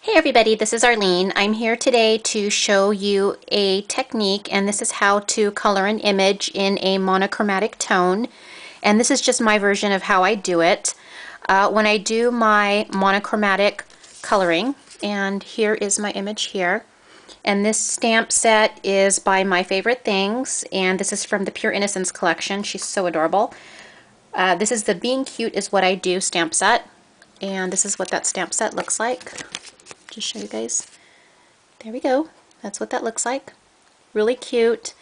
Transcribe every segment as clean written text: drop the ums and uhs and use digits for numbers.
Hey everybody, this is Arlene. I'm here today to show you a technique, and this is how to color an image in a monochromatic tone. And this is just my version of how I do it. When I do my monochromatic coloring, and here is my image here. And this stamp set is by My Favorite Things, and this is from the Pure Innocence collection. She's so adorable. This is the Being Cute is What I Do stamp set, and this is what that stamp set looks like. Just show you guys. There we go. That's what that looks like. Really cute.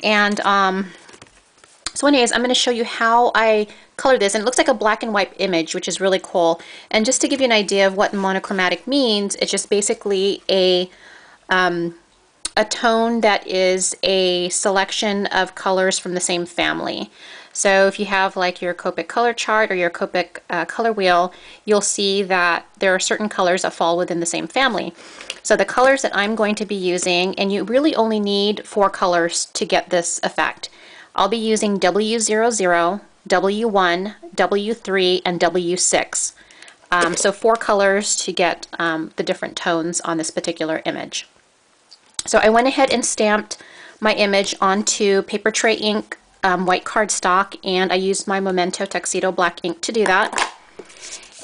And so anyways, I'm going to show you how I color this, and it looks like a black and white image, which is really cool. And just to give you an idea of what monochromatic means, it's just basically a tone that is a selection of colors from the same family. So if you have like your Copic color chart or your Copic color wheel, you'll see that there are certain colors that fall within the same family. So the colors that I'm going to be using, and you really only need 4 colors to get this effect. I'll be using W00, W1, W3, and W6. So 4 colors to get the different tones on this particular image. So I went ahead and stamped my image onto paper tray ink, white cardstock, and I used my Memento Tuxedo black ink to do that.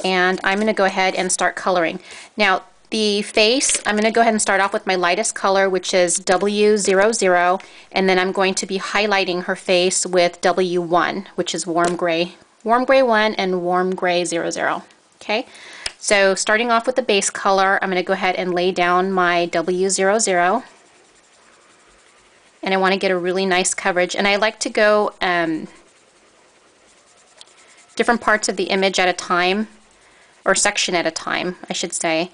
And I'm going to go ahead and start coloring. Now the face, I'm going to go ahead and start off with my lightest color, which is W00, and then I'm going to be highlighting her face with W1, which is Warm Grey 1 and Warm Grey 00. Okay, so starting off with the base color, I'm going to go ahead and lay down my W00. And I want to get a really nice coverage, and I like to go different parts of the image at a time, or section at a time I should say,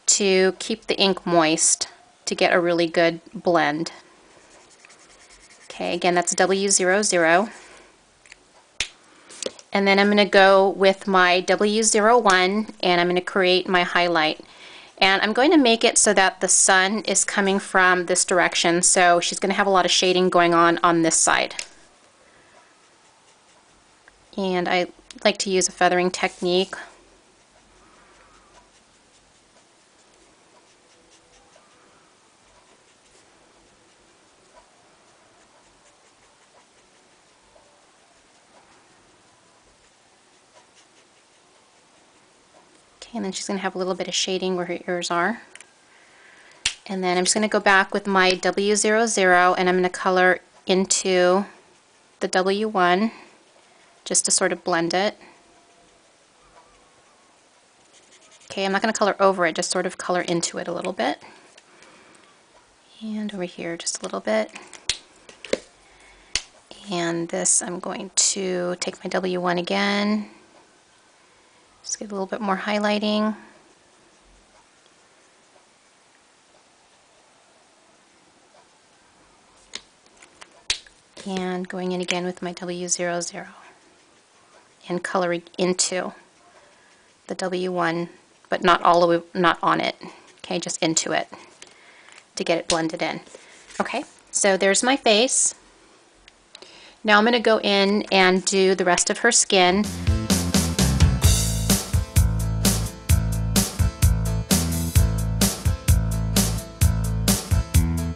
to keep the ink moist to get a really good blend. Okay, again, that's W00, and then I'm going to go with my W01 and I'm going to create my highlight. And I'm going to make it so that the sun is coming from this direction, so she's going to have a lot of shading going on this side. And I like to use a feathering technique. And then she's going to have a little bit of shading where her ears are. And then I'm just going to go back with my W00 and I'm going to color into the W1 just to sort of blend it. Okay, I'm not going to color over it, just sort of color into it a little bit. And over here just a little bit. And this, I'm going to take my W1 again. Just get a little bit more highlighting. And going in again with my W00 and coloring into the W1, but not all the way, not on it. Okay, just into it to get it blended in. Okay, so there's my face. Now I'm going to go in and do the rest of her skin.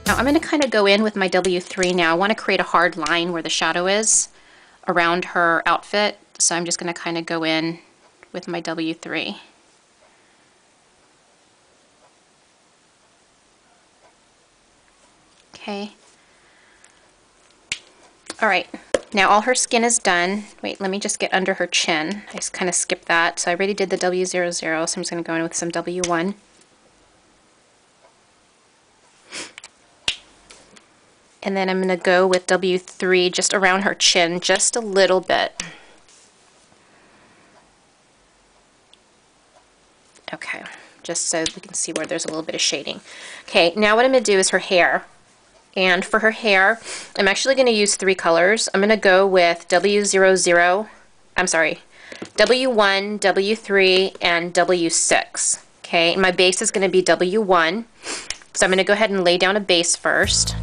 Now I'm going to kind of go in with my W3 now. I want to create a hard line where the shadow is around her outfit, so I'm just going to kind of go in with my W3. Okay. Alright, now all her skin is done. Wait, let me just get under her chin. I just kind of skipped that. So I already did the W00, so I'm just going to go in with some W1. And then I'm going to go with W3 just around her chin, just a little bit. Okay, just so we can see where there's a little bit of shading. Okay, now what I'm going to do is her hair. And for her hair, I'm actually going to use 3 colors. I'm going to go with W00, I'm sorry, W1, W3, and W6. Okay, and my base is going to be W1. So I'm going to go ahead and lay down a base first.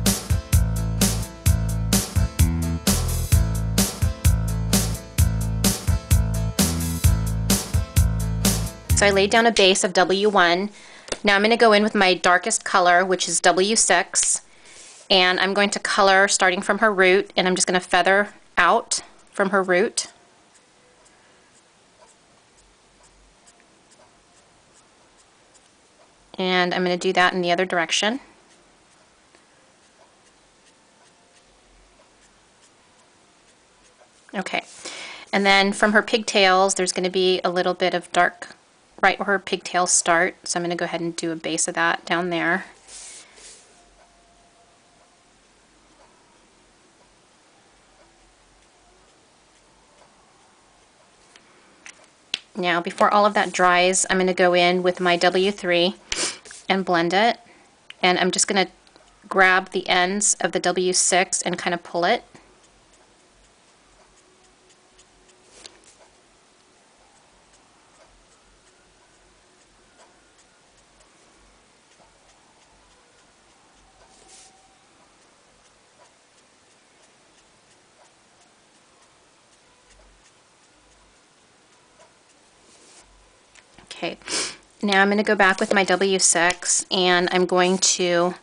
So I laid down a base of W1. Now I'm going to go in with my darkest color, which is W6, and I'm going to color starting from her root, and I'm just going to feather out from her root. And I'm going to do that in the other direction. Okay, and then from her pigtails, there's going to be a little bit of dark right where her pigtails start, so I'm going to go ahead and do a base of that down there. Now, before all of that dries, I'm going to go in with my W3 and blend it, and I'm just going to grab the ends of the W6 and kind of pull it. Okay, now I'm going to go back with my W6 and I'm going to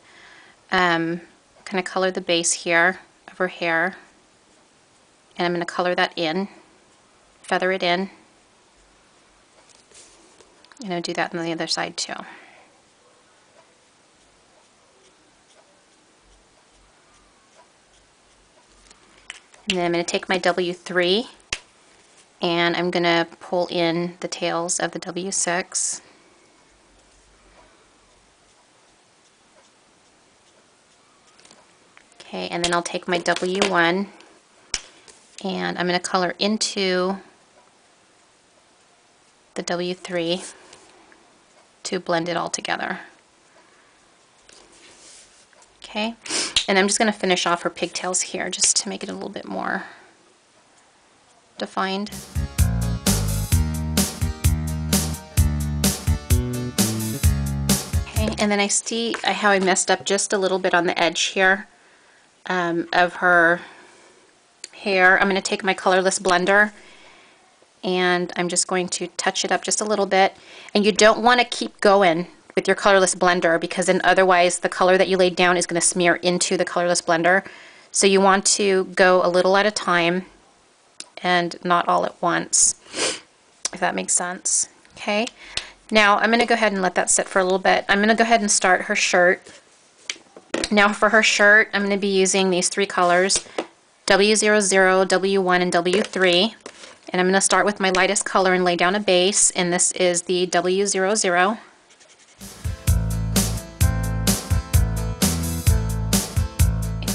kind of color the base here of her hair, and I'm going to color that in, feather it in, and I'll do that on the other side too. And then I'm going to take my W3 and I'm going to pull in the tails of the W6. Okay, and then I'll take my W1 and I'm going to color into the W3 to blend it all together. Okay, and I'm just going to finish off her pigtails here just to make it a little bit more defined. Okay, and then I see how I messed up just a little bit on the edge here of her hair. I'm going to take my colorless blender and I'm just going to touch it up just a little bit. And you don't want to keep going with your colorless blender, because then otherwise the color that you laid down is going to smear into the colorless blender. So you want to go a little at a time and not all at once, if that makes sense. Okay, now I'm going to go ahead and let that sit for a little bit. I'm going to go ahead and start her shirt. Now for her shirt, I'm going to be using these three colors, W00, W1, and W3. And I'm going to start with my lightest color and lay down a base, and this is the W00.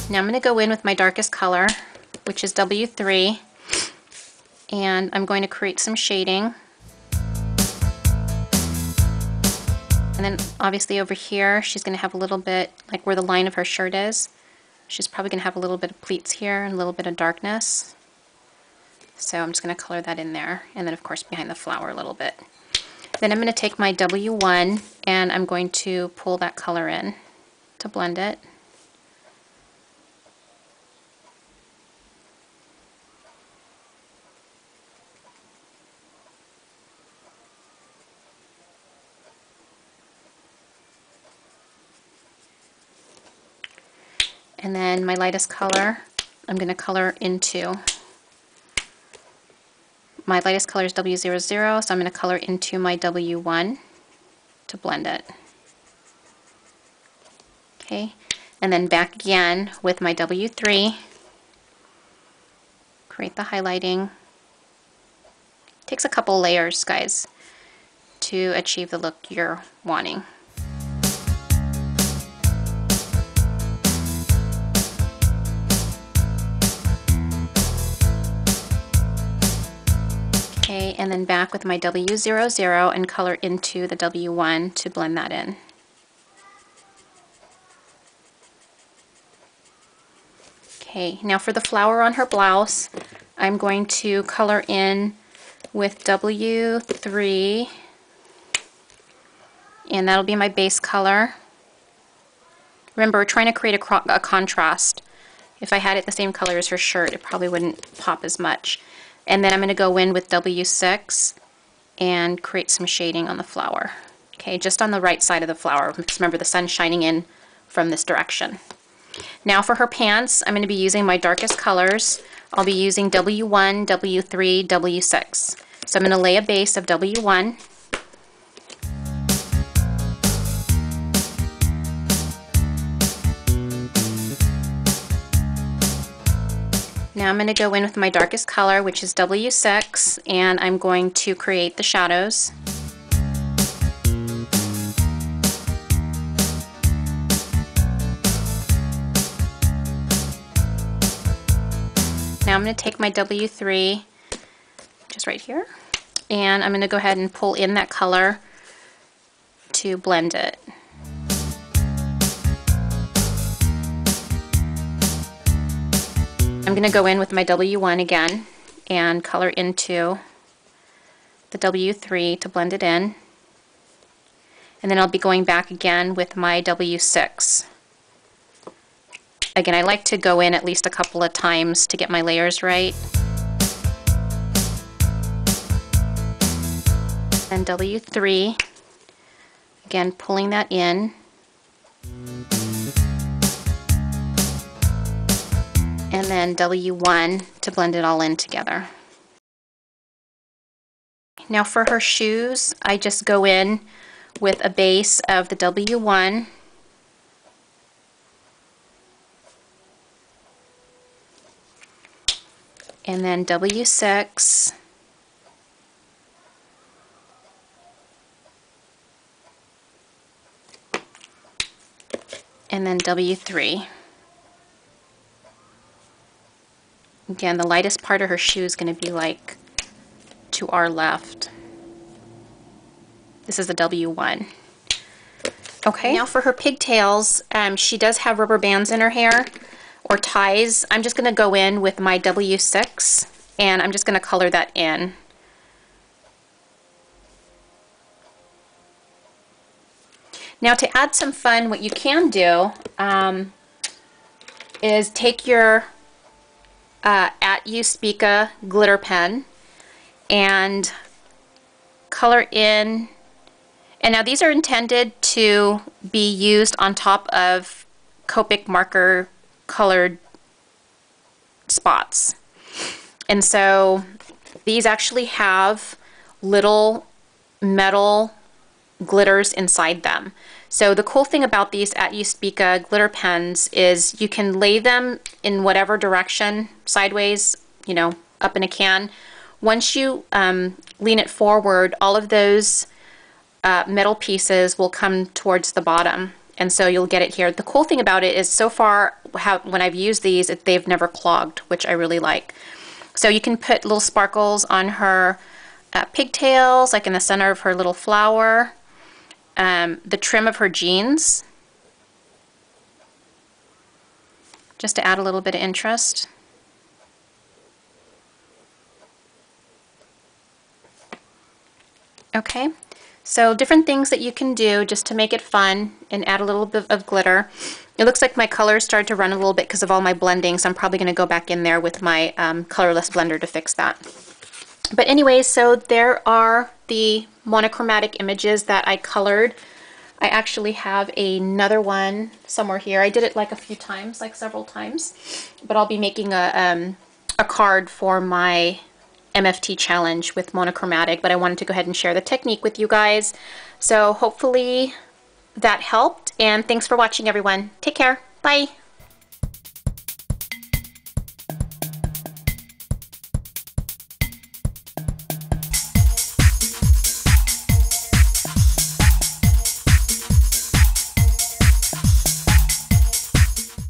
Now I'm going to go in with my darkest color, which is W3, and I'm going to create some shading. And then obviously over here, she's going to have a little bit, like where the line of her shirt is, she's probably going to have a little bit of pleats here and a little bit of darkness. So I'm just going to color that in there, and then of course behind the flower a little bit. Then I'm going to take my W1 and I'm going to pull that color in to blend it. And then my lightest color, I'm going to color into. My lightest color is W00, so I'm going to color into my W1 to blend it. Okay, and then back again with my W3, create the highlighting. Takes a couple layers, guys, to achieve the look you're wanting. Okay, and then back with my W00 and color into the W1 to blend that in. Okay, now for the flower on her blouse, I'm going to color in with W3, and that'll be my base color. Remember, we're trying to create a contrast. If I had it the same color as her shirt, it probably wouldn't pop as much. And then I'm going to go in with W6 and create some shading on the flower. Okay, just on the right side of the flower, because remember the sun's shining in from this direction. Now for her pants, I'm going to be using my darkest colors. I'll be using W1, W3, W6. So I'm going to lay a base of W1. Now I'm going to go in with my darkest color, which is W6, and I'm going to create the shadows. Now I'm going to take my W3, just right here, and I'm going to go ahead and pull in that color to blend it. I'm going to go in with my W1 again and color into the W3 to blend it in. And then I'll be going back again with my W6. Again, I like to go in at least a couple of times to get my layers right. And W3, again pulling that in. And then W1 to blend it all in together. Now for her shoes, I just go in with a base of the W1, and then W6, and then W3. Again, the lightest part of her shoe is going to be like to our left. This is the W1. Okay, now for her pigtails, she does have rubber bands in her hair, or ties. I'm just going to go in with my W6, and I'm just going to color that in. Now to add some fun, what you can do is take your At You Speaka glitter pen and color in, and now these are intended to be used on top of Copic marker colored spots. And so these actually have little metal glitters inside them. So the cool thing about these At You Speaka glitter pens is you can lay them in whatever direction, sideways, you know, up in a can. Once you lean it forward, all of those metal pieces will come towards the bottom, and so you'll get it here. The cool thing about it is so far when I've used these, they've never clogged, which I really like. So you can put little sparkles on her pigtails, like in the center of her little flower, the trim of her jeans, just to add a little bit of interest. Okay, so different things that you can do just to make it fun and add a little bit of glitter. It looks like my colors started to run a little bit because of all my blending, so I'm probably going to go back in there with my colorless blender to fix that. But anyways, so there are the monochromatic images that I colored. I actually have another one somewhere here. I did it like a few times, like several times, but I'll be making a card for my MFT challenge with Monochromatic, but I wanted to go ahead and share the technique with you guys. So hopefully that helped, and thanks for watching, everyone. Take care. Bye.